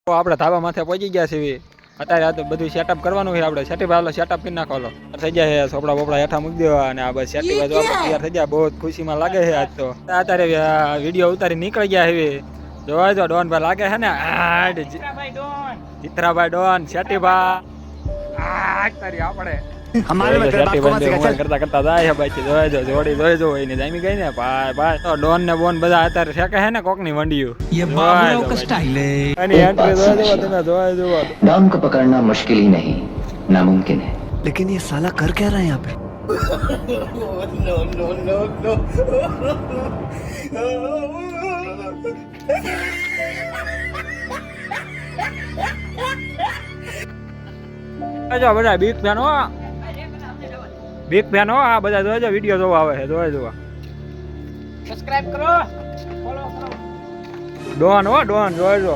તો આપણે ધાબા માથે પહોંચી ગયા છીએ અત્યારે. આ તો બધું સેટઅપ કરવાનું છે આપણે. સેટીભાઈ સેટઅપ કરી નાખો. થઈ જાય છે સોપડા બોપડા હેઠા મૂકી દેવા અને આ બસ સેટીભાઈ જો આપણે તૈયાર થઈ ગયા. બહુ ખુશીમાં લાગે છે આજ તો. અત્યારે વિડીયો ઉતારી નીકળી ગયા છે. જોવા જો ડોન ભાઈ લાગે છે ને ચિત્રાભાઈ ડોન સેટીભાઈ તારી આપણે કરતા કરતા જાય છે ભાઈ. જોઈ જો જોડી જોઈ જો એની જામી ગઈ ને ભાઈ ભાઈ. તો ડોન ને બોન બધા અત્યારે શેકે છે ને કોક ની વંડિયું. ये बाबूराव का स्टाइल है. એની એન્ટ્રી જોઈ જો તમે જોઈ જો. डॉन को पकड़ना मुश्किल ही नहीं नामुमकिन है. लेकिन ये साला कर क्या रहा है यहाँ पे? જો બધા બિગ ફેન હો. બિગ ફેન હો. આ બધા જોજો વિડિયો જોવા આવે છે. જોવા જોવા સબસ્ક્રાઇબ કરો, ફોલો કરો. ડોન હો ડોન જોજો.